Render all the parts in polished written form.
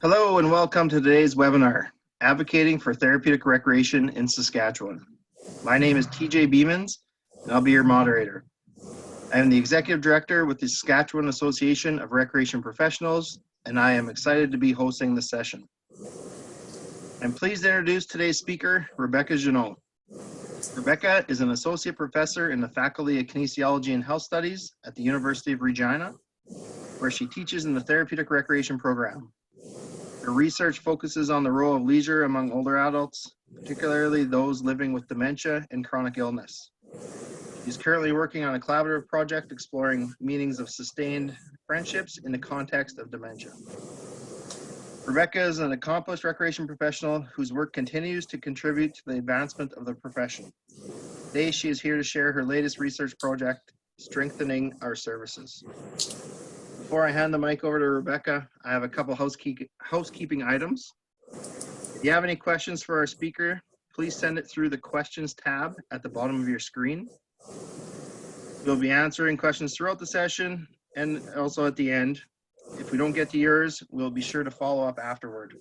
Hello and welcome to today's webinar, Advocating for Therapeutic Recreation in Saskatchewan. My name is TJ Beemans, and I'll be your moderator. I am the Executive Director with the Saskatchewan Association of Recreation Professionals, and I am excited to be hosting the session. I'm pleased to introduce today's speaker, Rebecca Genoe. Rebecca is an Associate Professor in the Faculty of Kinesiology and Health Studies at the University of Regina, where she teaches in the Therapeutic Recreation program. Her research focuses on the role of leisure among older adults, particularly those living with dementia and chronic illness. She's currently working on a collaborative project exploring meanings of sustained friendships in the context of dementia. Rebecca is an accomplished recreation professional whose work continues to contribute to the advancement of the profession. Today, she is here to share her latest research project, Strengthening Our Services. Before I hand the mic over to Rebecca, I have a couple housekeeping items. If you have any questions for our speaker, please send it through the questions tab at the bottom of your screen. We'll be answering questions throughout the session and also at the end. If we don't get to yours, we'll be sure to follow up afterward.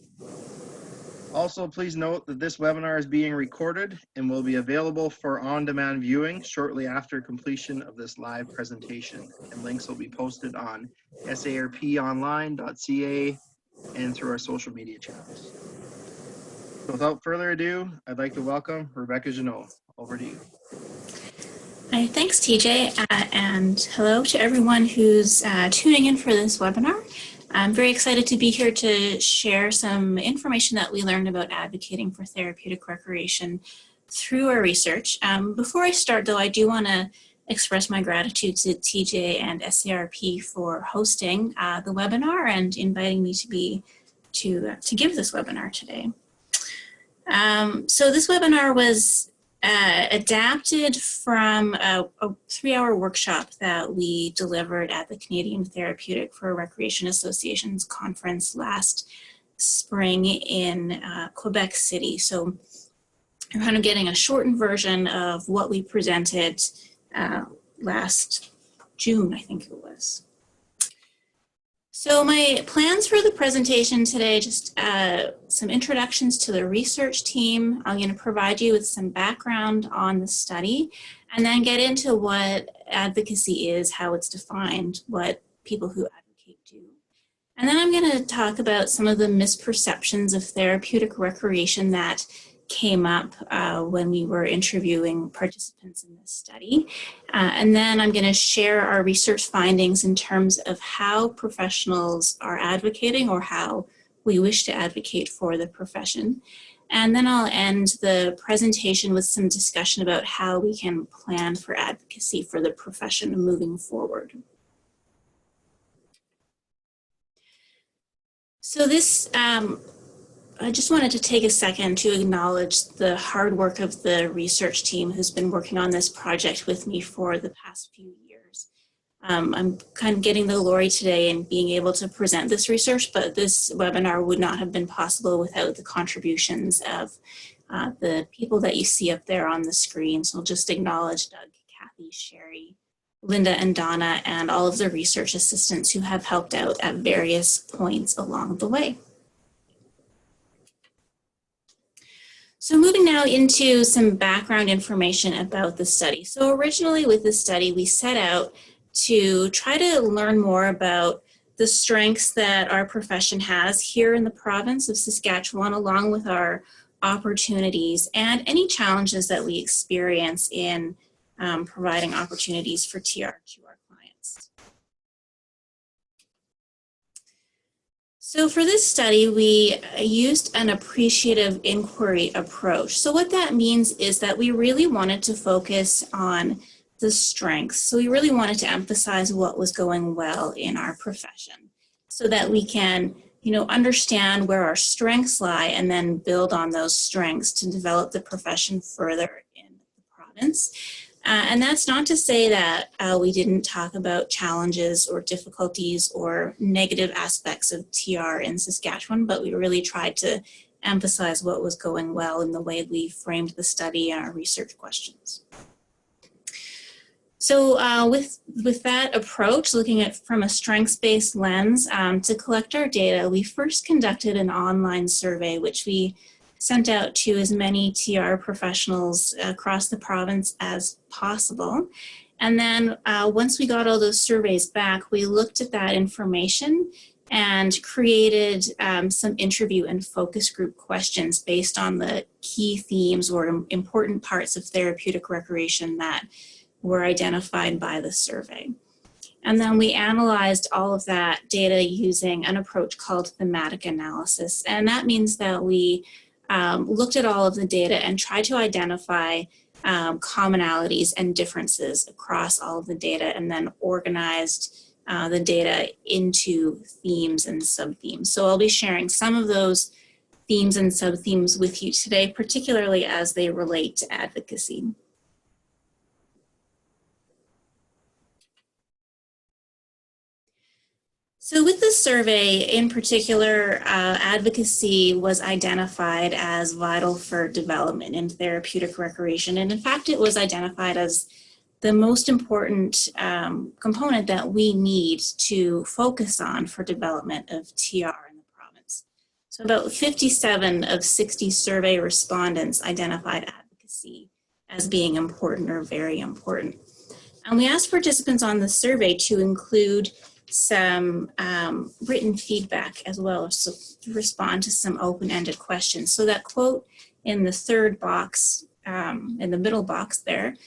Also, please note that this webinar is being recorded and will be available for on-demand viewing shortly after completion of this live presentation. And links will be posted on sarponline.ca and through our social media channels. So without further ado, I'd like to welcome Rebecca Genoe. Over to you. Hi, thanks, TJ, and hello to everyone who's tuning in for this webinar. I'm very excited to be here to share some information that we learned about advocating for therapeutic recreation through our research. Before I start, though, I do want to express my gratitude to TJ and SARP for hosting the webinar and inviting me to give this webinar today. So this webinar was adapted from a 3-hour workshop that we delivered at the Canadian Therapeutic for Recreation Associations conference last spring in Quebec City. So you're kind of getting a shortened version of what we presented last June, I think it was. So my plans for the presentation today, just some introductions to the research team. I'm going to provide you with some background on the study and then get into what advocacy is, how it's defined, what people who advocate do. And then I'm going to talk about some of the misperceptions of therapeutic recreation that came up when we were interviewing participants in this study. And then I'm going to share our research findings in terms of how professionals are advocating or how we wish to advocate for the profession. And then I'll end the presentation with some discussion about how we can plan for advocacy for the profession moving forward. So this I just wanted to take a second to acknowledge the hard work of the research team who's been working on this project with me for the past few years. I'm kind of getting the glory today in being able to present this research, but this webinar would not have been possible without the contributions of the people that you see up there on the screen. So I'll just acknowledge Doug, Kathy, Sherry, Linda, and Donna, and all of the research assistants who have helped out at various points along the way. So moving now into some background information about the study. So originally with this study, we set out to try to learn more about the strengths that our profession has here in the province of Saskatchewan, along with our opportunities and any challenges that we experience in providing opportunities for TR to our clients. So for this study, we used an appreciative inquiry approach. So what that means is that we really wanted to focus on the strengths. So we really wanted to emphasize what was going well in our profession so that we can, understand where our strengths lie and then build on those strengths to develop the profession further in the province. And that's not to say that we didn't talk about challenges or difficulties or negative aspects of TR in Saskatchewan, but we really tried to emphasize what was going well in the way we framed the study and our research questions. So with that approach, looking at from a strengths-based lens, to collect our data, we first conducted an online survey, which we sent out to as many TR professionals across the province as possible. And then once we got all those surveys back, we looked at that information and created some interview and focus group questions based on the key themes or important parts of therapeutic recreation that were identified by the survey. And then we analyzed all of that data using an approach called thematic analysis. And that means that we looked at all of the data and tried to identify commonalities and differences across all of the data, and then organized the data into themes and sub-themes. So I'll be sharing some of those themes and sub-themes with you today, particularly as they relate to advocacy. So with the survey in particular, advocacy was identified as vital for development in therapeutic recreation. And in fact, it was identified as the most important component that we need to focus on for development of TR in the province. So about 57 of 60 survey respondents identified advocacy as being important or very important. And we asked participants on the survey to include some written feedback as well, so to respond to some open-ended questions. So that quote in the third box, in the middle box there,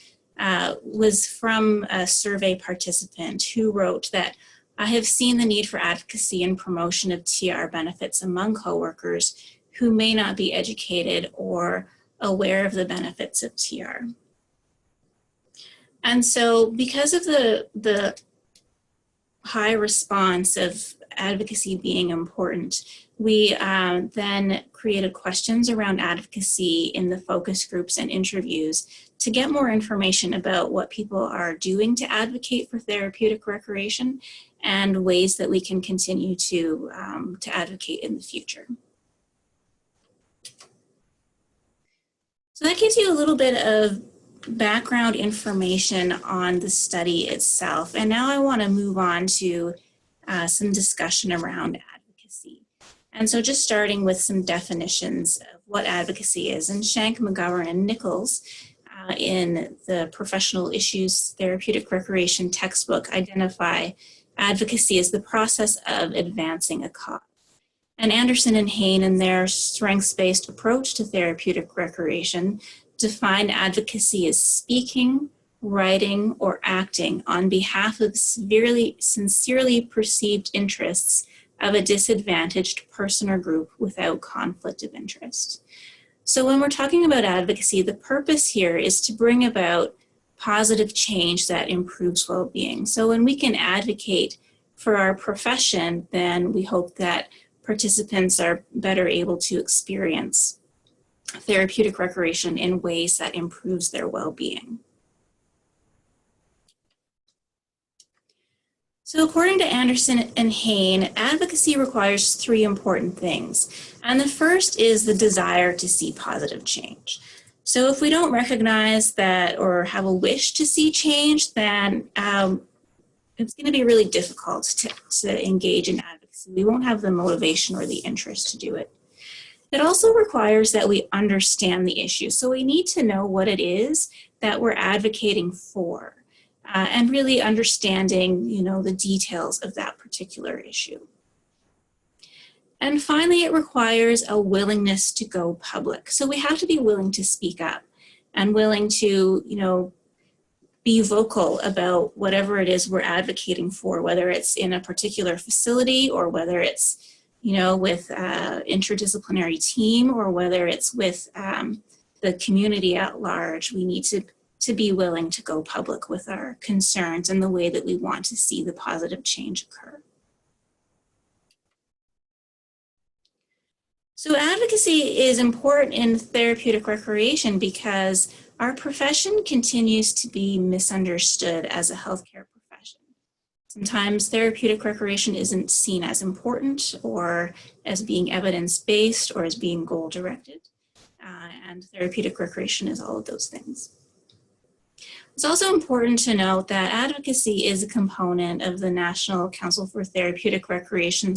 was from a survey participant who wrote that, "I have seen the need for advocacy and promotion of TR benefits among coworkers who may not be educated or aware of the benefits of TR." And so because of the high response of advocacy being important, we then created questions around advocacy in the focus groups and interviews to get more information about what people are doing to advocate for therapeutic recreation and ways that we can continue to advocate in the future. So that gives you a little bit of background information on the study itself. And now I want to move on to some discussion around advocacy. And so just starting with some definitions of what advocacy is. And Shank, McGovern, and Nichols in the Professional Issues Therapeutic Recreation textbook identify advocacy as the process of advancing a cause. And Anderson and Hain, in their strengths-based approach to therapeutic recreation, define advocacy as speaking, writing, or acting on behalf of sincerely perceived interests of a disadvantaged person or group without conflict of interest. So when we're talking about advocacy, the purpose here is to bring about positive change that improves well-being. So when we can advocate for our profession, then we hope that participants are better able to experience therapeutic recreation in ways that improves their well-being. So according to Anderson and Hain, advocacy requires three important things. And the first is the desire to see positive change. So if we don't recognize that or have a wish to see change, then it's going to be really difficult to engage in advocacy. We won't have the motivation or the interest to do it. It also requires that we understand the issue. So we need to know what it is that we're advocating for and really understanding, the details of that particular issue. And finally, it requires a willingness to go public. So we have to be willing to speak up and willing to, be vocal about whatever it is we're advocating for, whether it's in a particular facility or whether it's with interdisciplinary team or whether it's with the community at large. We need to be willing to go public with our concerns and the way that we want to see the positive change occur. So advocacy is important in therapeutic recreation because our profession continues to be misunderstood as a healthcare profession. Sometimes therapeutic recreation isn't seen as important or as being evidence-based or as being goal-directed. And therapeutic recreation is all of those things. It's also important to note that advocacy is a component of the National Council for Therapeutic Recreation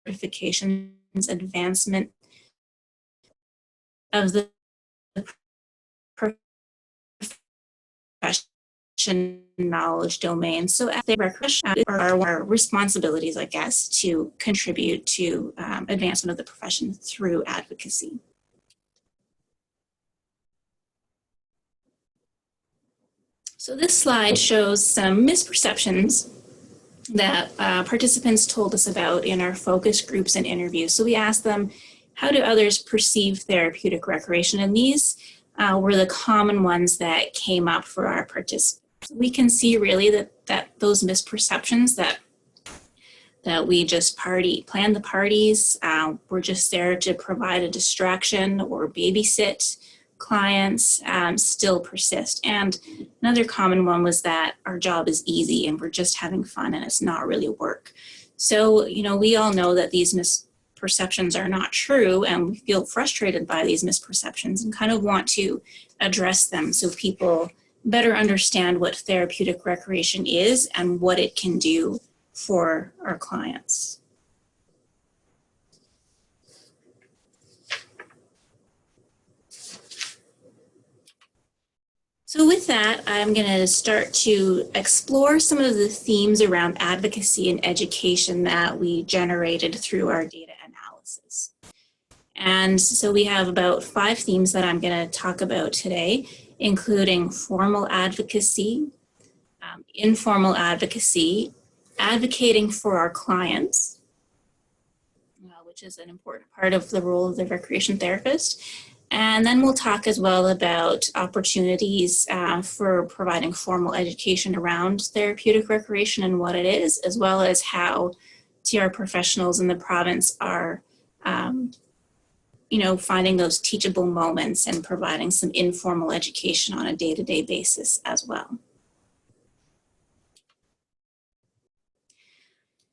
Certifications advancement of the profession knowledge domain. So they are our responsibilities, I guess, to contribute to advancement of the profession through advocacy. So this slide shows some misperceptions that participants told us about in our focus groups and interviews. So we asked them, how do others perceive therapeutic recreation? And these were the common ones that came up for our participants. We can see really that those misperceptions that we just plan the parties, we're just there to provide a distraction or babysit clients still persist. And another common one was that our job is easy and we're just having fun and it's not really work. So, we all know that these misperceptions are not true, and we feel frustrated by these misperceptions and kind of want to address them so people better understand what therapeutic recreation is and what it can do for our clients. So with that, I'm going to start to explore some of the themes around advocacy and education that we generated through our data analysis. And so we have about 5 themes that I'm going to talk about today, including formal advocacy, informal advocacy, advocating for our clients, which is an important part of the role of the recreation therapist. And then we'll talk as well about opportunities for providing formal education around therapeutic recreation and what it is, as well as how TR professionals in the province are, finding those teachable moments and providing some informal education on a day-to-day basis as well.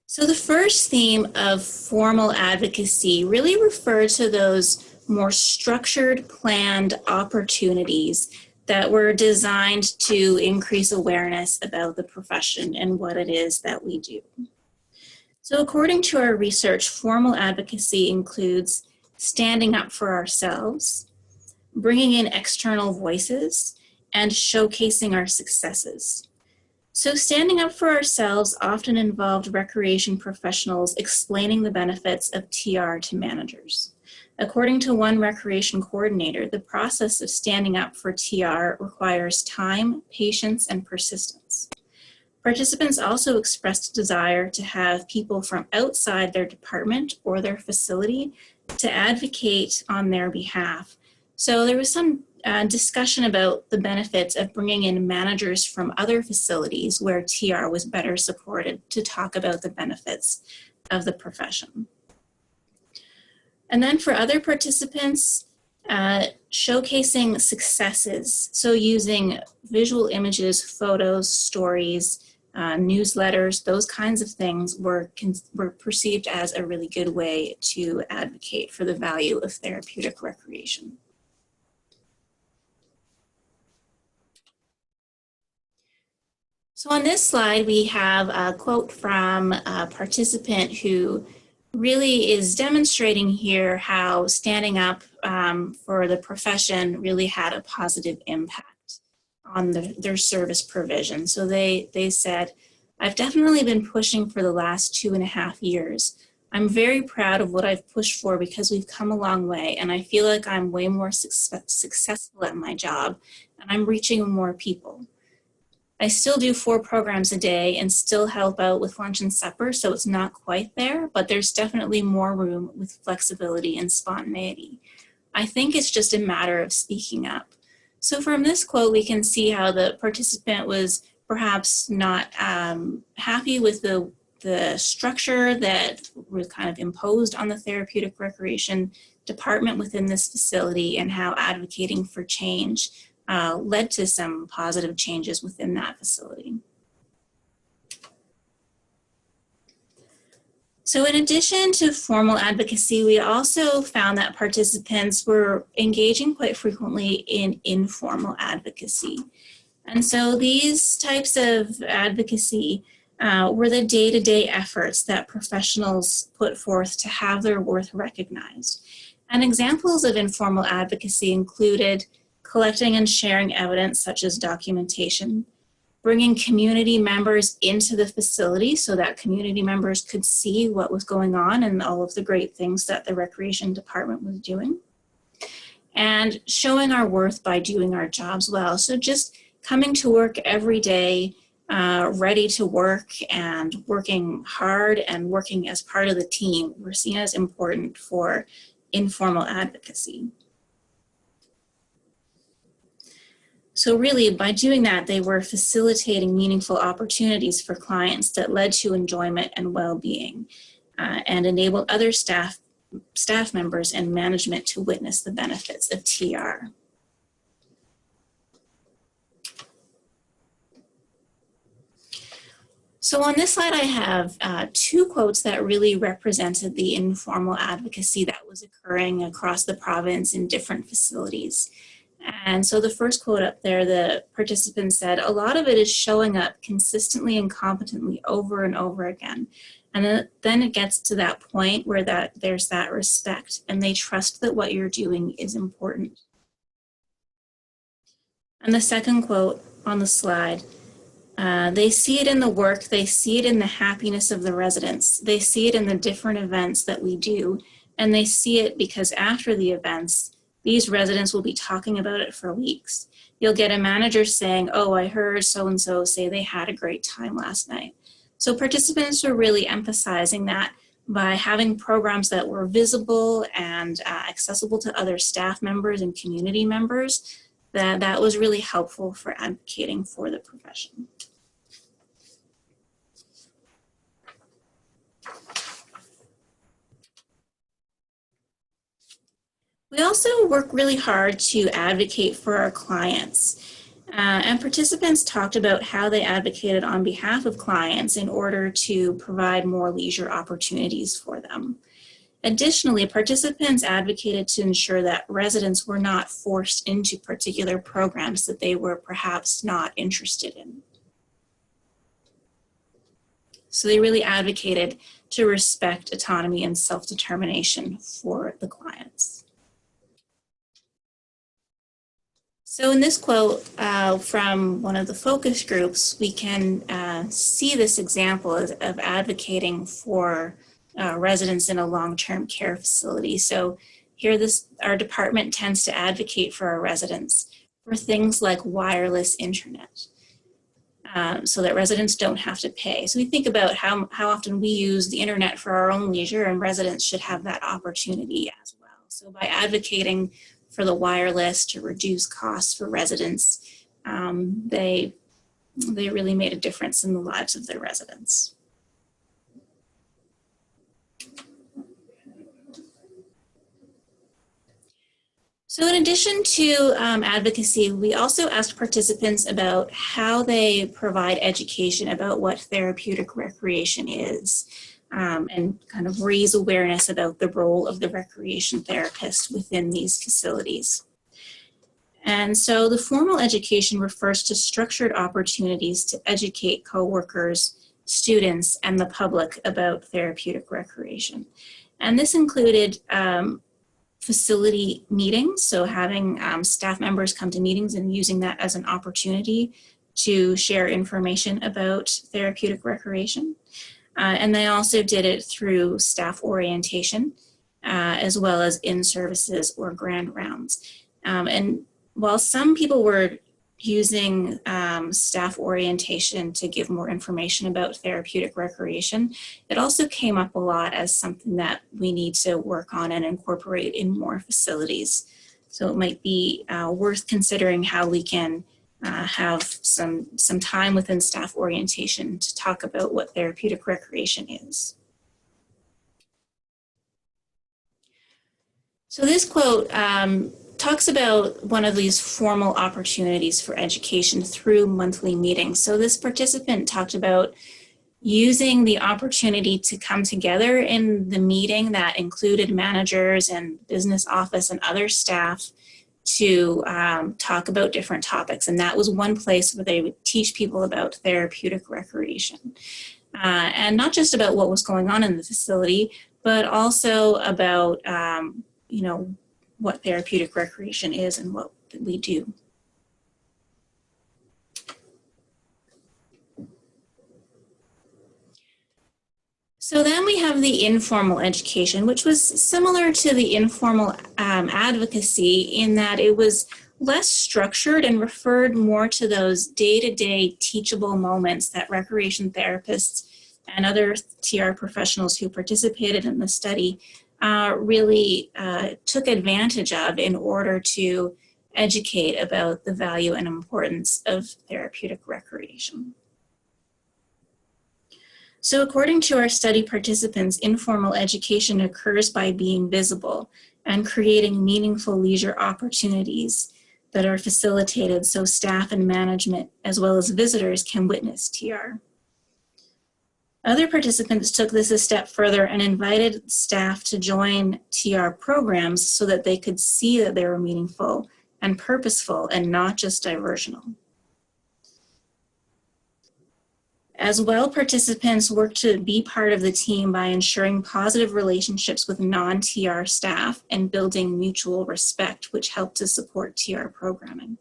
So the first theme of formal advocacy really referred to those more structured, planned opportunities that were designed to increase awareness about the profession and what it is that we do. So according to our research, formal advocacy includes standing up for ourselves, bringing in external voices, and showcasing our successes. So standing up for ourselves often involved recreation professionals explaining the benefits of TR to managers. According to one recreation coordinator, the process of standing up for TR requires time, patience, and persistence. Participants also expressed a desire to have people from outside their department or their facility to advocate on their behalf. So there was some discussion about the benefits of bringing in managers from other facilities where TR was better supported to talk about the benefits of the profession. And then for other participants, showcasing successes. So using visual images, photos, stories, newsletters, those kinds of things were perceived as a really good way to advocate for the value of therapeutic recreation. So on this slide, we have a quote from a participant who really is demonstrating here how standing up for the profession really had a positive impact on their service provision. So they said, I've definitely been pushing for the last 2.5 years. I'm very proud of what I've pushed for because we've come a long way, and I feel like I'm way more successful at my job, and I'm reaching more people. I still do 4 programs a day and still help out with lunch and supper, so it's not quite there, but there's definitely more room with flexibility and spontaneity. I think it's just a matter of speaking up. So from this quote, we can see how the participant was perhaps not happy with the structure that was kind of imposed on the therapeutic recreation department within this facility, and how advocating for change led to some positive changes within that facility. So in addition to formal advocacy, we also found that participants were engaging quite frequently in informal advocacy. And so these types of advocacy were the day-to-day efforts that professionals put forth to have their worth recognized. And examples of informal advocacy included collecting and sharing evidence such as documentation, bringing community members into the facility so that community members could see what was going on and all of the great things that the recreation department was doing, and showing our worth by doing our jobs well. So just coming to work every day, ready to work and working hard and working as part of the team were seen as important for informal advocacy. So really, by doing that, they were facilitating meaningful opportunities for clients that led to enjoyment and well-being, and enabled other staff members and management to witness the benefits of TR. So on this slide, I have two quotes that really represented the informal advocacy that was occurring across the province in different facilities. And so the first quote up there, the participant said, "A lot of it is showing up consistently and competently over and over again. And then it gets to that point where there's that respect and they trust that what you're doing is important." And the second quote on the slide, "They see it in the work, they see it in the happiness of the residents, they see it in the different events that we do, and they see it because after the events, these residents will be talking about it for weeks. You'll get a manager saying, 'Oh, I heard so-and-so say they had a great time last night.'" So participants were really emphasizing that by having programs that were visible and accessible to other staff members and community members, that was really helpful for advocating for the profession. We also work really hard to advocate for our clients. And participants talked about how they advocated on behalf of clients in order to provide more leisure opportunities for them. Additionally, participants advocated to ensure that residents were not forced into particular programs that they were perhaps not interested in. So they really advocated to respect autonomy and self-determination for the clients. So in this quote from one of the focus groups, we can see this example of advocating for residents in a long-term care facility. So here our department tends to advocate for our residents for things like wireless internet, so that residents don't have to pay. So we think about how often we use the internet for our own leisure, and residents should have that opportunity as well. So by advocating for the wireless to reduce costs for residents, they really made a difference in the lives of their residents. So in addition to advocacy, we also asked participants about how they provide education about what therapeutic recreation is, and kind of raise awareness about the role of the recreation therapist within these facilities. And so the formal education refers to structured opportunities to educate coworkers, students, and the public about therapeutic recreation. And this included facility meetings, so having staff members come to meetings and using that as an opportunity to share information about therapeutic recreation. And they also did it through staff orientation, as well as in-services or grand rounds. And while some people were using staff orientation to give more information about therapeutic recreation, it also came up a lot as something that we need to work on and incorporate in more facilities. So it might be worth considering how we can have some time within staff orientation to talk about what therapeutic recreation is. So this quote talks about one of these formal opportunities for education through monthly meetings. So this participant talked about using the opportunity to come together in the meeting that included managers and business office and other staff to talk about different topics. And that was one place where they would teach people about therapeutic recreation. And not just about what was going on in the facility, but also about, you know, what therapeutic recreation is and what we do. So then we have the informal education, which was similar to the informal advocacy in that it was less structured and referred more to those day-to-day teachable moments that recreation therapists and other TR professionals who participated in the study really took advantage of in order to educate about the value and importance of therapeutic recreation. So according to our study participants, informal education occurs by being visible and creating meaningful leisure opportunities that are facilitated so staff and management, as well as visitors, can witness TR. Other participants took this a step further and invited staff to join TR programs so that they could see that they were meaningful and purposeful and not just diversional. As well, participants worked to be part of the team by ensuring positive relationships with non-TR staff and building mutual respect, which helped to support TR programming.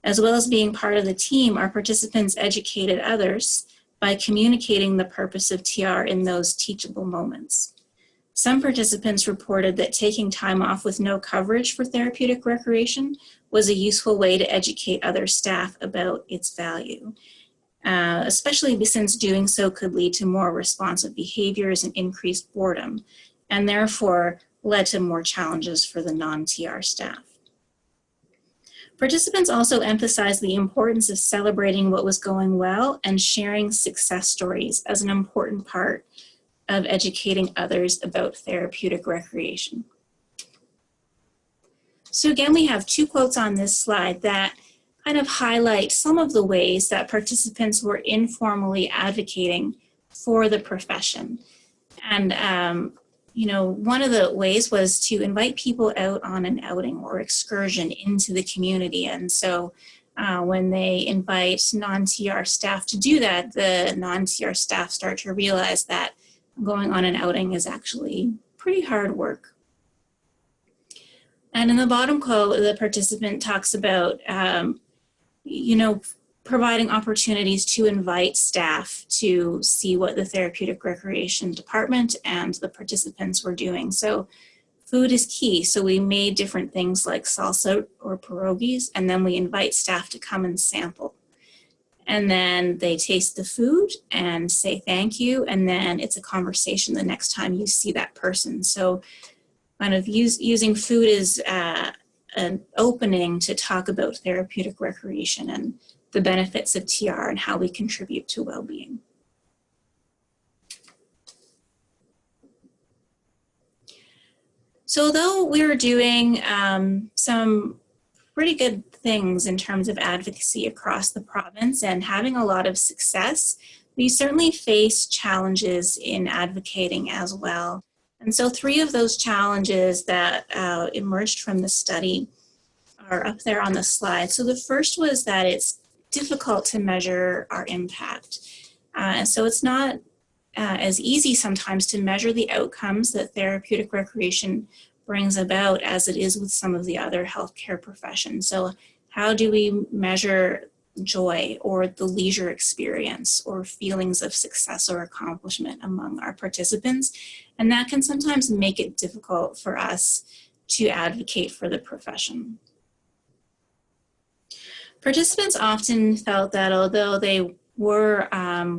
As well as being part of the team, our participants educated others by communicating the purpose of TR in those teachable moments. Some participants reported that taking time off with no coverage for therapeutic recreation was a useful way to educate other staff about its value. Especially since doing so could lead to more responsive behaviors and increased boredom, and therefore led to more challenges for the non-TR staff. Participants also emphasized the importance of celebrating what was going well and sharing success stories as an important part of educating others about therapeutic recreation. So again, we have two quotes on this slide that kind of highlight some of the ways that participants were informally advocating for the profession. And, you know, one of the ways was to invite people out on an outing or excursion into the community. And so when they invite non-TR staff to do that, the non-TR staff start to realize that going on an outing is actually pretty hard work. And in the bottom quote, the participant talks about you know, providing opportunities to invite staff to see what the therapeutic recreation department and the participants were doing. So food is key. So we made different things like salsa or pierogies, and then we invite staff to come and sample. And then they taste the food and say thank you, and then it's a conversation the next time you see that person. So kind of using food as an opening to talk about therapeutic recreation and the benefits of TR and how we contribute to well-being. So although we were doing some pretty good things in terms of advocacy across the province and having a lot of success, we certainly face challenges in advocating as well. And so 3 of those challenges that emerged from the study are up there on the slide. So the first was that it's difficult to measure our impact. And so it's not as easy sometimes to measure the outcomes that therapeutic recreation brings about as it is with some of the other healthcare professions. So how do we measure joy or the leisure experience or feelings of success or accomplishment among our participants? And that can sometimes make it difficult for us to advocate for the profession. Participants often felt that although they were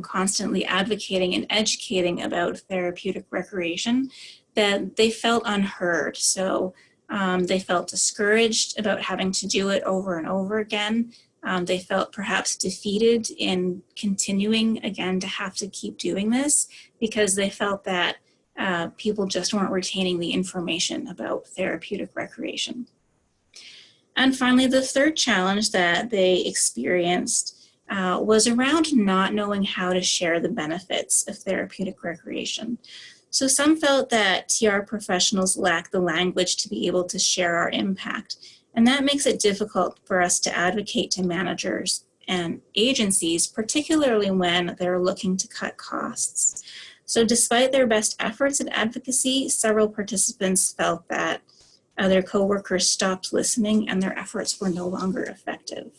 constantly advocating and educating about therapeutic recreation, that they felt unheard. So they felt discouraged about having to do it over and over again. They felt perhaps defeated in continuing again to have to keep doing this because they felt that people just weren't retaining the information about therapeutic recreation. And finally, the third challenge that they experienced was around not knowing how to share the benefits of therapeutic recreation. So some felt that TR professionals lack the language to be able to share our impact, and that makes it difficult for us to advocate to managers and agencies, particularly when they're looking to cut costs. So despite their best efforts at advocacy, several participants felt that their coworkers stopped listening and their efforts were no longer effective.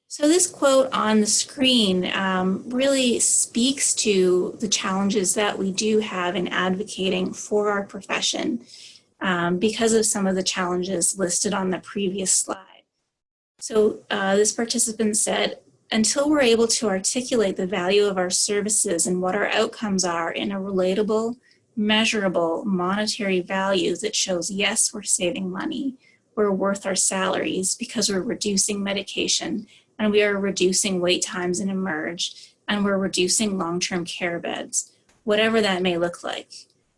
So this quote on the screen really speaks to the challenges that we do have in advocating for our profession because of some of the challenges listed on the previous slide. So this participant said, until we're able to articulate the value of our services and what our outcomes are in a relatable, measurable, monetary value that shows, yes, we're saving money, we're worth our salaries because we're reducing medication, and we are reducing wait times in Emerge, and we're reducing long-term care beds, whatever that may look like,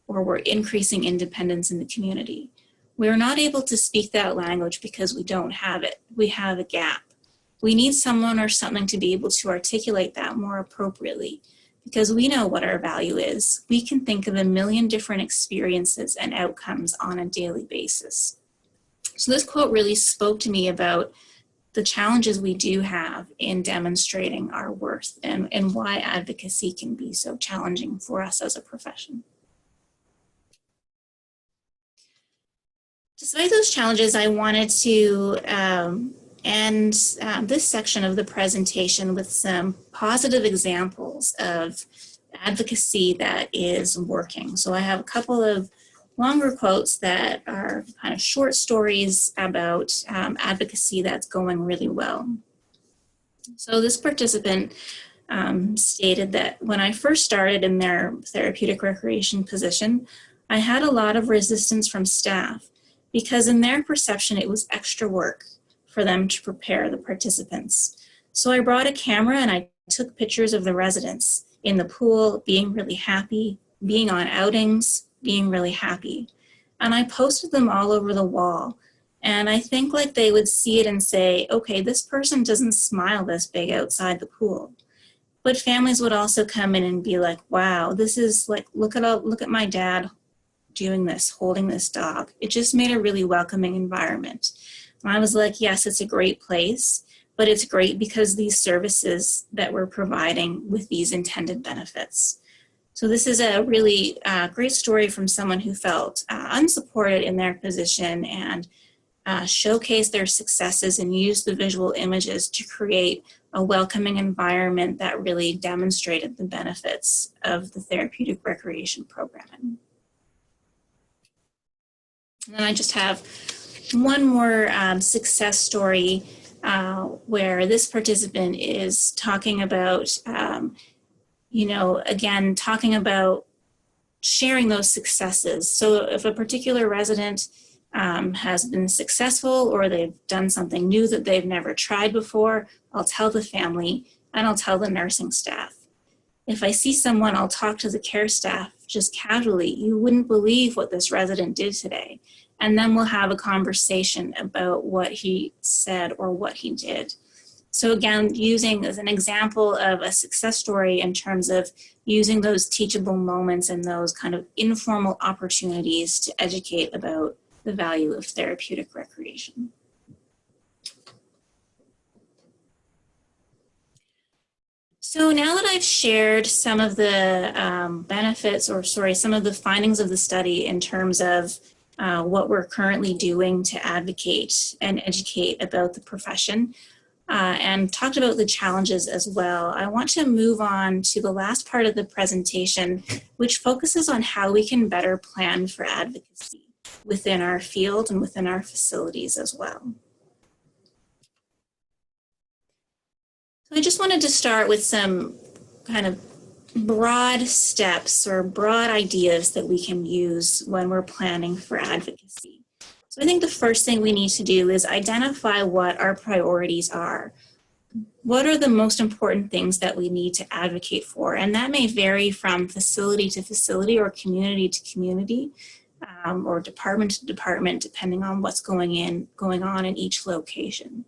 or we're increasing independence in the community. We're not able to speak that language because we don't have it. We have a gap. We need someone or something to be able to articulate that more appropriately because we know what our value is. We can think of a million different experiences and outcomes on a daily basis. So this quote really spoke to me about the challenges we do have in demonstrating our worth and why advocacy can be so challenging for us as a profession. Despite those challenges, I wanted to end this section of the presentation with some positive examples of advocacy that is working. So I have a couple of longer quotes that are kind of short stories about advocacy that's going really well. So this participant stated that when I first started in their therapeutic recreation position, I had a lot of resistance from staff because in their perception, it was extra work for them to prepare the participants. So I brought a camera and I took pictures of the residents in the pool, being really happy, being on outings, being really happy. And I posted them all over the wall. And I think like they would see it and say, okay, this person doesn't smile this big outside the pool. But families would also come in and be like, wow, this is like, look at my dad doing this, holding this dog. It just made a really welcoming environment. And I was like, yes, it's a great place, but it's great because these services that we're providing with these intended benefits. So this is a really great story from someone who felt unsupported in their position and showcased their successes and used the visual images to create a welcoming environment that really demonstrated the benefits of the therapeutic recreation programming. And then I just have one more success story where this participant is talking about, again, talking about sharing those successes. So if a particular resident has been successful or they've done something new that they've never tried before, I'll tell the family and I'll tell the nursing staff. If I see someone, I'll talk to the care staff just casually. You wouldn't believe what this resident did today. And then we'll have a conversation about what he said or what he did. So again, using as an example of a success story in terms of using those teachable moments and those kind of informal opportunities to educate about the value of therapeutic recreation. So now that I've shared some of the some of the findings of the study in terms of what we're currently doing to advocate and educate about the profession, and talked about the challenges as well, I want to move on to the last part of the presentation, which focuses on how we can better plan for advocacy within our field and within our facilities as well. So I just wanted to start with some kind of broad steps or broad ideas that we can use when we're planning for advocacy. So I think the first thing we need to do is identify what our priorities are. What are the most important things that we need to advocate for? And that may vary from facility to facility or community to community. or department to department, depending on what's going on in each location.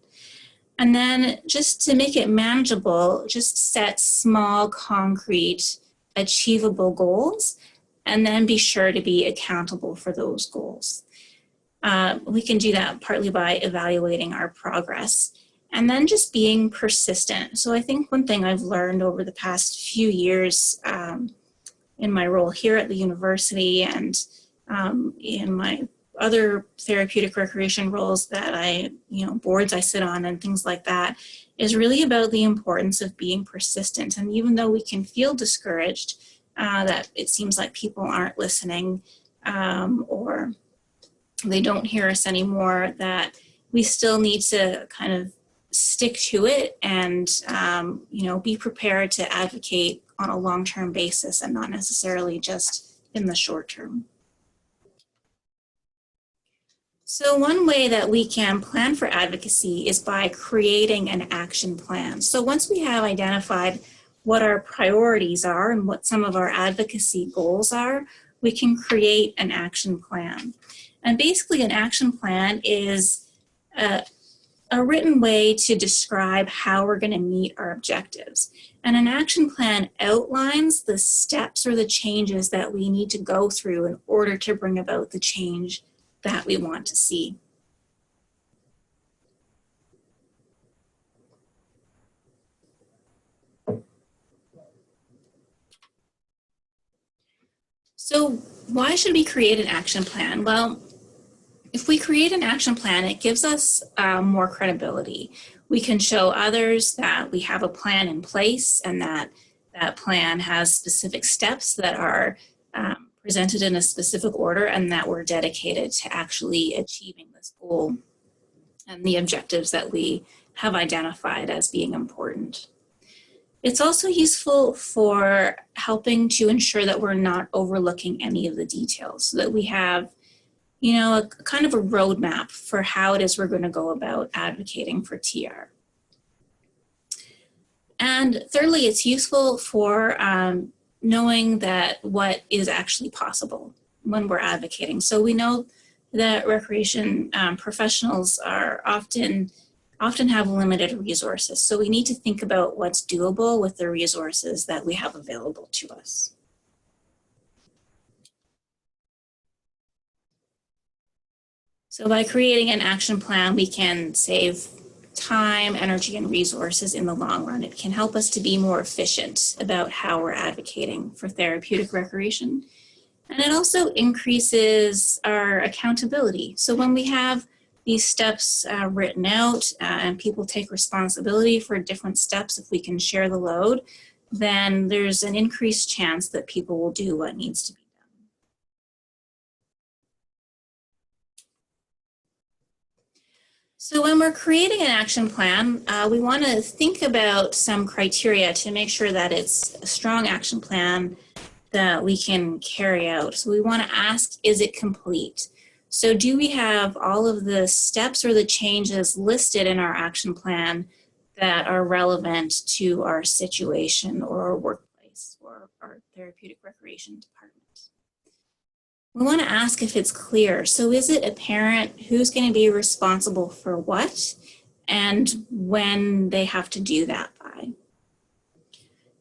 And then just to make it manageable, just set small, concrete, achievable goals, and then be sure to be accountable for those goals. We can do that partly by evaluating our progress and then just being persistent. So I think one thing I've learned over the past few years in my role here at the university and in my other therapeutic recreation roles that boards I sit on and things like that, is really about the importance of being persistent. And even though we can feel discouraged, that it seems like people aren't listening or they don't hear us anymore, that we still need to kind of stick to it and, be prepared to advocate on a long-term basis and not necessarily just in the short term. So one way that we can plan for advocacy is by creating an action plan. So once we have identified what our priorities are and what some of our advocacy goals are, we can create an action plan. And basically an action plan is a written way to describe how we're going to meet our objectives. And an action plan outlines the steps or the changes that we need to go through in order to bring about the change that we want to see. So why should we create an action plan? Well, if we create an action plan, it gives us more credibility. We can show others that we have a plan in place and that that plan has specific steps that are presented in a specific order and that we're dedicated to actually achieving this goal and the objectives that we have identified as being important. It's also useful for helping to ensure that we're not overlooking any of the details, so that we have a kind of a roadmap for how it is we're going to go about advocating for TR. And thirdly, it's useful for knowing that what is actually possible when we're advocating. So we know that recreation professionals are often have limited resources. So we need to think about what's doable with the resources that we have available to us. So by creating an action plan, we can save time, energy, and resources in the long run. It can help us to be more efficient about how we're advocating for therapeutic recreation. And it also increases our accountability. So when we have these steps written out and people take responsibility for different steps, if we can share the load, then there's an increased chance that people will do what needs to be. So when we're creating an action plan, we want to think about some criteria to make sure that it's a strong action plan that we can carry out. So we want to ask, is it complete? So do we have all of the steps or the changes listed in our action plan that are relevant to our situation or our workplace or our therapeutic recreation department? We want to ask if it's clear. So is it apparent who's going to be responsible for what and when they have to do that by?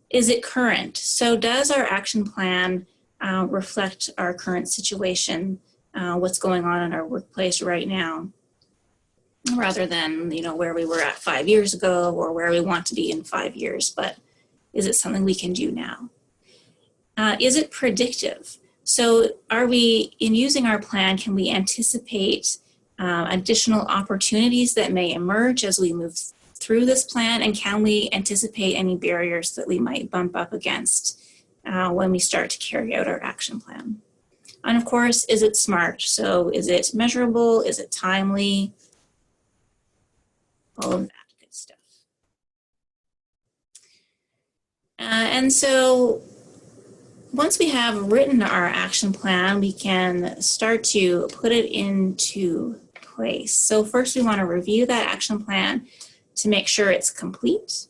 Is it current? So does our action plan reflect our current situation, what's going on in our workplace right now, rather than where we were at 5 years ago or where we want to be in 5 years, but is it something we can do now? Is it predictive? So are we, in using our plan, can we anticipate additional opportunities that may emerge as we move through this plan? And can we anticipate any barriers that we might bump up against when we start to carry out our action plan? And of course, is it smart? So is it measurable? Is it timely? All of that good stuff. And so once we have written our action plan, we can start to put it into place. So first we want to review that action plan to make sure it's complete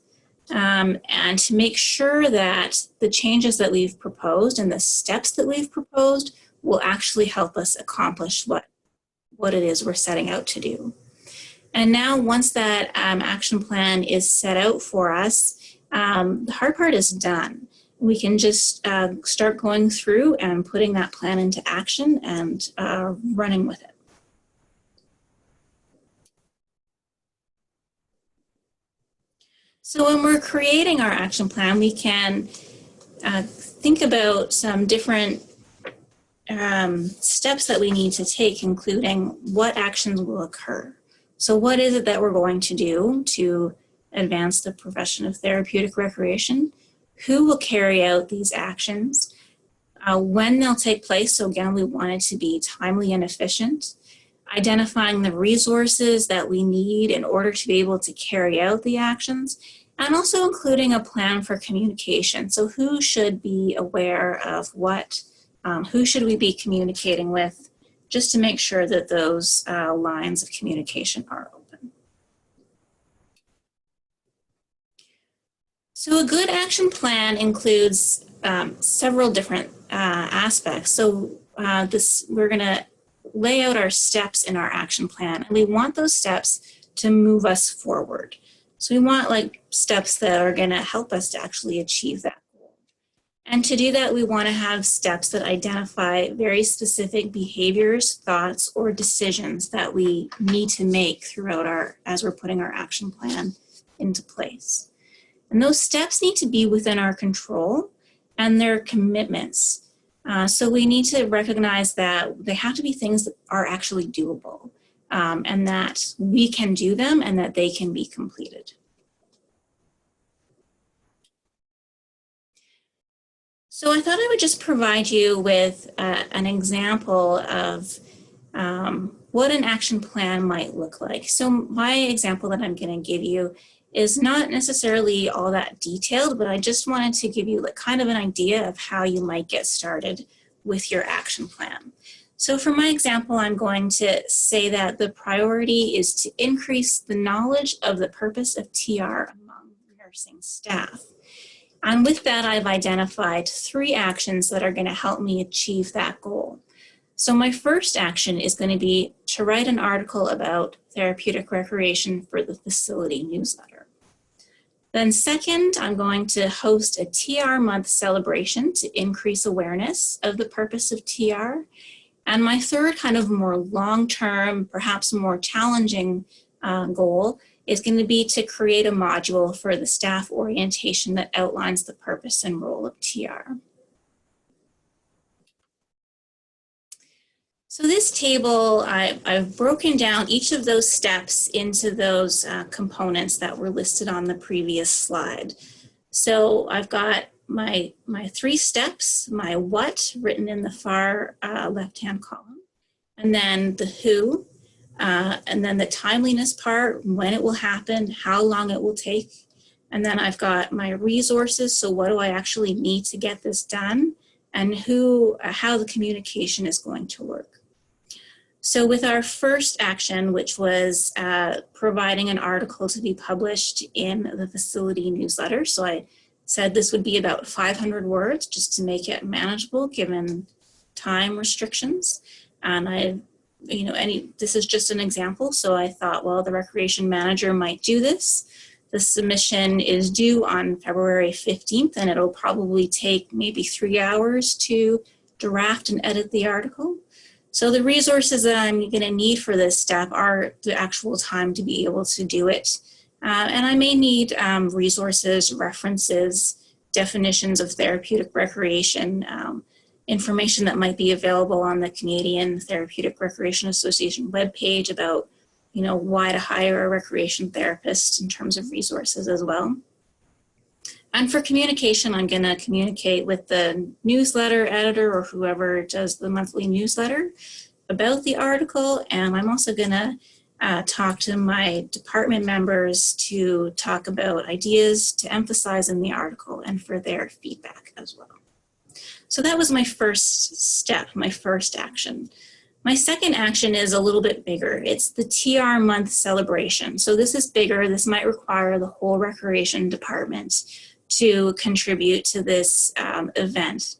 and to make sure that the changes that we've proposed and the steps that we've proposed will actually help us accomplish what it is we're setting out to do. And now once that action plan is set out for us, the hard part is done. We can just start going through and putting that plan into action and running with it. So when we're creating our action plan, we can think about some different steps that we need to take, including what actions will occur. So what is it that we're going to do to advance the profession of therapeutic recreation? Who will carry out these actions? When they'll take place, so again, we want it to be timely and efficient. Identifying the resources that we need in order to be able to carry out the actions, and also including a plan for communication. So who should be aware of what, who should we be communicating with, just to make sure that those lines of communication are open. So a good action plan includes several different aspects. So we're gonna lay out our steps in our action plan, and we want those steps to move us forward. So we want like steps that are gonna help us to actually achieve that goal. And to do that, we wanna have steps that identify very specific behaviors, thoughts, or decisions that we need to make throughout as we're putting our action plan into place. And those steps need to be within our control and their commitments. So we need to recognize that they have to be things that are actually doable, and that we can do them and that they can be completed. So I thought I would just provide you with an example of what an action plan might look like. So my example that I'm going to give you is not necessarily all that detailed, but I just wanted to give you like kind of an idea of how you might get started with your action plan. So for my example, I'm going to say that the priority is to increase the knowledge of the purpose of TR among nursing staff. And with that, I've identified 3 actions that are going to help me achieve that goal. So my first action is going to be to write an article about therapeutic recreation for the facility newsletter. Then second, I'm going to host a TR month celebration to increase awareness of the purpose of TR. And my third kind of more long-term, perhaps more challenging goal is going to be to create a module for the staff orientation that outlines the purpose and role of TR. So this table, I've broken down each of those steps into those components that were listed on the previous slide. So I've got my 3 steps, my what written in the far left-hand column, and then the who, and then the timeliness part, when it will happen, how long it will take. And then I've got my resources, so what do I actually need to get this done, and how the communication is going to work. So with our first action, which was providing an article to be published in the facility newsletter. So I said this would be about 500 words just to make it manageable given time restrictions. And this is just an example. So I thought, well, the recreation manager might do this. The submission is due on February 15th, and it'll probably take maybe 3 hours to draft and edit the article. So the resources that I'm going to need for this step are the actual time to be able to do it. And I may need resources, references, definitions of therapeutic recreation, information that might be available on the Canadian Therapeutic Recreation Association webpage about, why to hire a recreation therapist in terms of resources as well. And for communication, I'm going to communicate with the newsletter editor or whoever does the monthly newsletter about the article. And I'm also going to talk to my department members to talk about ideas to emphasize in the article and for their feedback as well. So that was my first step, my first action. My second action is a little bit bigger. It's the TR month celebration. So this is bigger. This might require the whole recreation department to contribute to this event.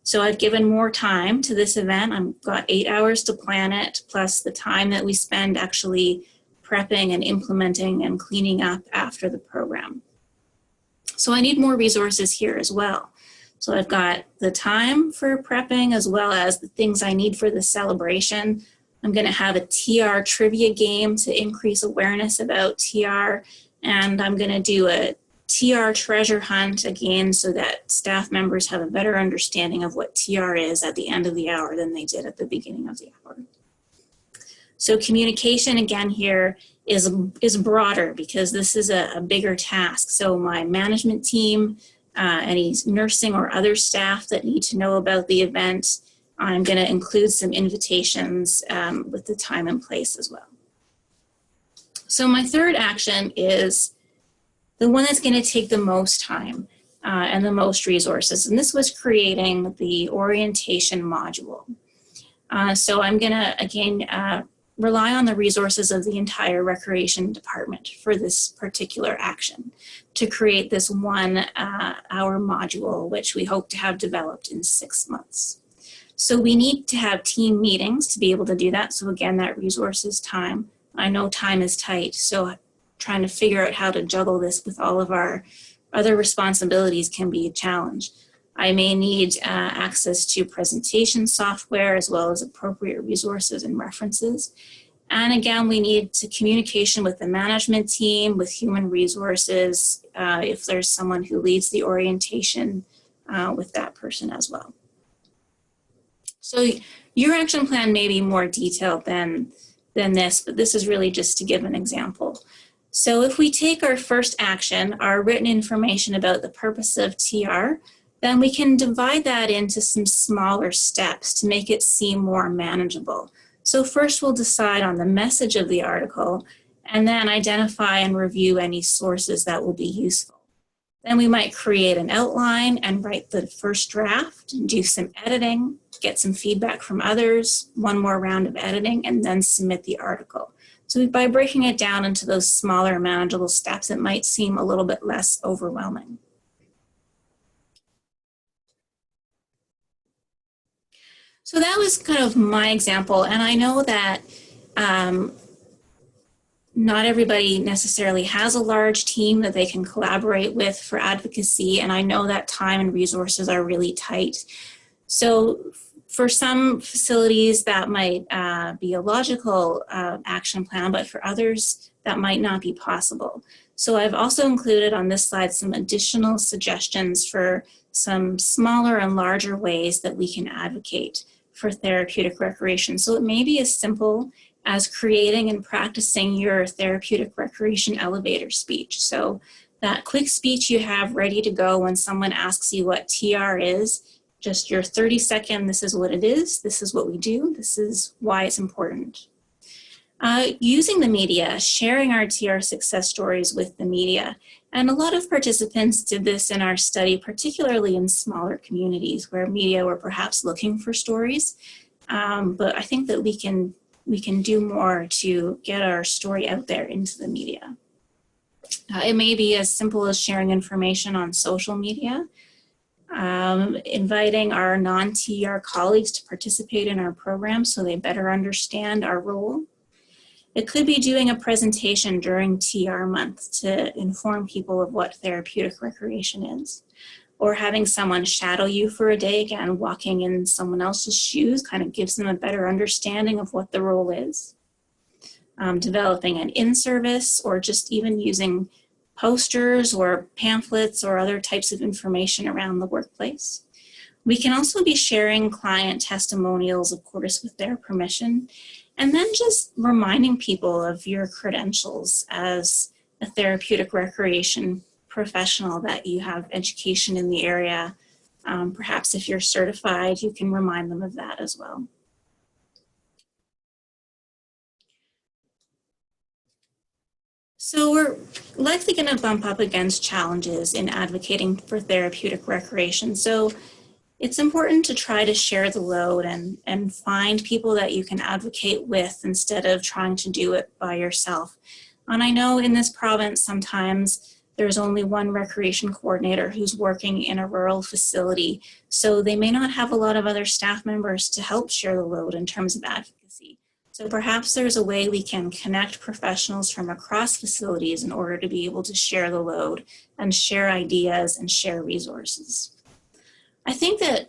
So I've given more time to this event. I've got 8 hours to plan it, plus the time that we spend actually prepping and implementing and cleaning up after the program. So I need more resources here as well. So I've got the time for prepping as well as the things I need for the celebration. I'm going to have a TR trivia game to increase awareness about TR, and I'm going to do a TR treasure hunt again so that staff members have a better understanding of what TR is at the end of the hour than they did at the beginning of the hour. So communication again here is broader because this is a bigger task. So my management team, any nursing or other staff that need to know about the event, I'm going to include some invitations with the time and place as well. So my third action is the one that's going to take the most time and the most resources. And this was creating the orientation module. So I'm going to, again, rely on the resources of the entire recreation department for this particular action to create this 1 hour module, which we hope to have developed in 6 months. So we need to have team meetings to be able to do that. So again, that resource is time. I know time is tight, so trying to figure out how to juggle this with all of our other responsibilities can be a challenge. I may need access to presentation software as well as appropriate resources and references. And again, we need to communication with the management team, with human resources, if there's someone who leads the orientation with that person as well. So your action plan may be more detailed than this, but this is really just to give an example. So if we take our first action, our written information about the purpose of TR, then we can divide that into some smaller steps to make it seem more manageable. So first we'll decide on the message of the article and then identify and review any sources that will be useful. Then we might create an outline and write the first draft, do some editing, get some feedback from others, one more round of editing, and then submit the article. So by breaking it down into those smaller manageable steps, it might seem a little bit less overwhelming. So that was kind of my example, and I know that not everybody necessarily has a large team that they can collaborate with for advocacy, and I know that time and resources are really tight. So for some facilities that might be a logical action plan, but for others that might not be possible. So I've also included on this slide some additional suggestions for some smaller and larger ways that we can advocate for therapeutic recreation. So it may be as simple as creating and practicing your therapeutic recreation elevator speech. So that quick speech you have ready to go when someone asks you what TR is, just your 30-second, this is what it is, this is what we do, this is why it's important. Using the media, sharing our TR success stories with the media. And a lot of participants did this in our study, particularly in smaller communities where media were perhaps looking for stories. But I think that we can do more to get our story out there into the media. It may be as simple as sharing information on social media, inviting our non-TR colleagues to participate in our program so they better understand our role. It could be doing a presentation during TR month to inform people of what therapeutic recreation is, or having someone shadow you for a day, again, walking in someone else's shoes kind of gives them a better understanding of what the role is. Developing an in-service or just even using posters or pamphlets or other types of information around the workplace. We can also be sharing client testimonials, of course, with their permission, and then just reminding people of your credentials as a therapeutic recreation professional, that you have education in the area. Perhaps if you're certified, you can remind them of that as well. So we're likely going to bump up against challenges in advocating for therapeutic recreation. So it's important to try to share the load and find people that you can advocate with instead of trying to do it by yourself. And I know in this province, sometimes there's only one recreation coordinator who's working in a rural facility, so they may not have a lot of other staff members to help share the load in terms of advocacy. So perhaps there's a way we can connect professionals from across facilities in order to be able to share the load and share ideas and share resources. I think that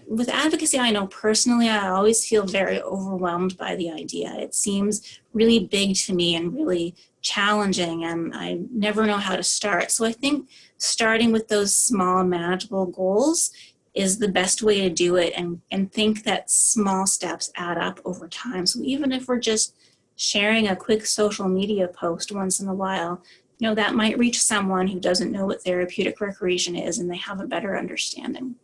with advocacy, I know personally, I always feel very overwhelmed by the idea. It seems really big to me and really challenging, and I never know how to start. So I think starting with those small, manageable goals is the best way to do it, and think that small steps add up over time. So even if we're just sharing a quick social media post once in a while, that might reach someone who doesn't know what therapeutic recreation is, and they have a better understanding.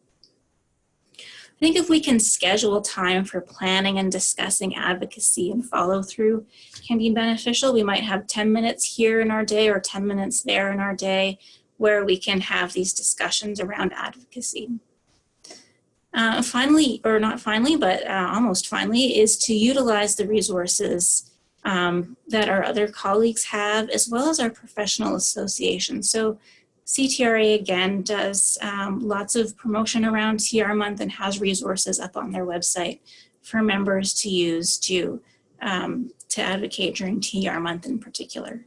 I think if we can schedule time for planning and discussing advocacy and follow through can be beneficial. We might have 10 minutes here in our day or 10 minutes there in our day where we can have these discussions around advocacy. Finally, or not finally, but almost finally, is to utilize the resources that our other colleagues have, as well as our professional associations. So CTRA, again, does lots of promotion around TR Month and has resources up on their website for members to use to advocate during TR Month in particular.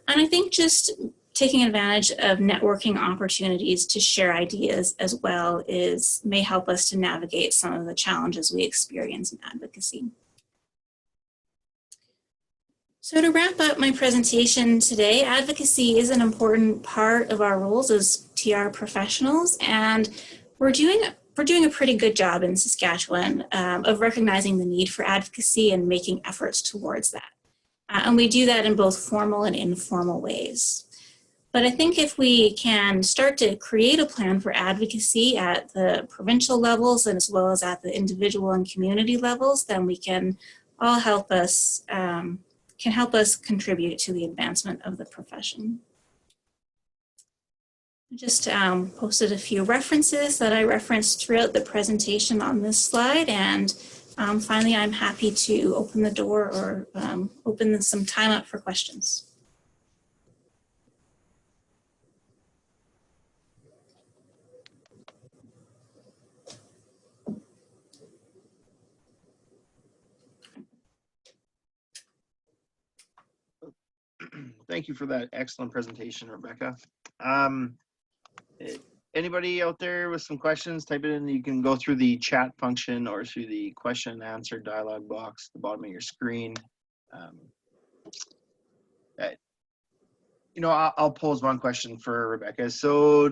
And I think just taking advantage of networking opportunities to share ideas as well may help us to navigate some of the challenges we experience in advocacy. So to wrap up my presentation today, advocacy is an important part of our roles as TR professionals, and we're doing a pretty good job in Saskatchewan of recognizing the need for advocacy and making efforts towards that. And we do that in both formal and informal ways. But I think if we can start to create a plan for advocacy at the provincial levels and as well as at the individual and community levels, then we can all help us contribute to the advancement of the profession. I just posted a few references that I referenced throughout the presentation on this slide, and finally I'm happy to open the door or open some time up for questions. Thank you for that excellent presentation, Rebecca. Anybody out there with some questions, type it in. You can go through the chat function or through the question and answer dialog box at the bottom of your screen. I'll pose one question for Rebecca. So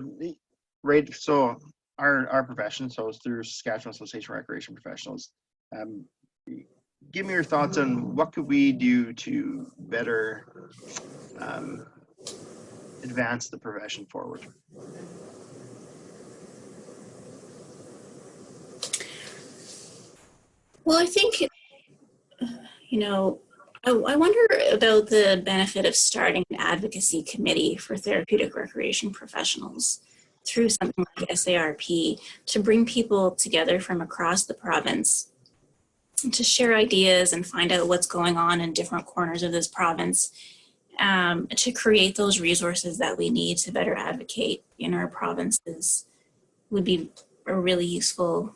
our profession, so it's through Saskatchewan Association of Recreation Professionals. Give me your thoughts on what could we do to better advance the profession forward. Well, I think, I wonder about the benefit of starting an advocacy committee for therapeutic recreation professionals through something like SARP to bring people together from across the province to share ideas and find out what's going on in different corners of this province, to create those resources that we need to better advocate in our provinces would be a really useful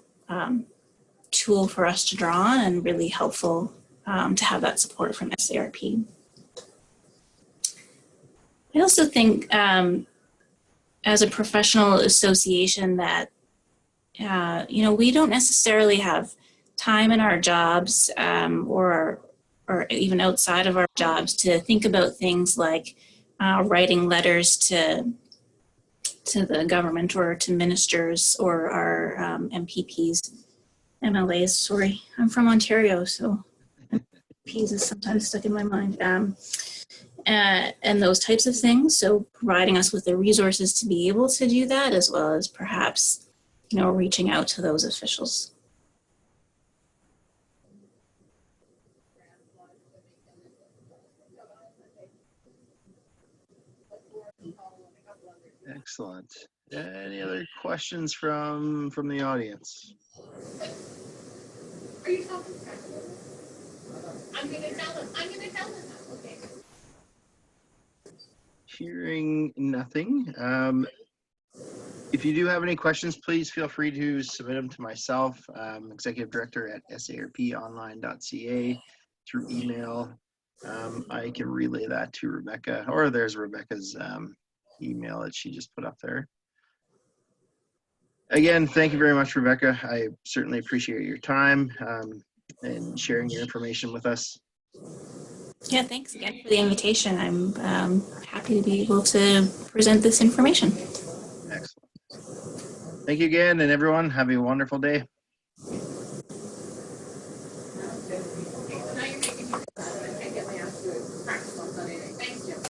tool for us to draw on, and really helpful to have that support from SARP. I also think as a professional association that, we don't necessarily have time in our jobs or even outside of our jobs to think about things like writing letters to the government or to ministers or our MLAs, sorry. I'm from Ontario, so MPs is sometimes stuck in my mind. And those types of things. So providing us with the resources to be able to do that, as well as perhaps, reaching out to those officials. Excellent. Any other questions from the audience? Are you talking? I'm gonna tell them. Okay. Hearing nothing. If you do have any questions, please feel free to submit them to myself, Executive Director at sarponline.ca, through email. I can relay that to Rebecca, or there's Rebecca's email that she just put up there. Again, thank you very much, Rebecca. I certainly appreciate your time and sharing your information with us. Yeah, thanks again for the invitation. I'm happy to be able to present this information. Excellent. Thank you again, and everyone, have a wonderful day.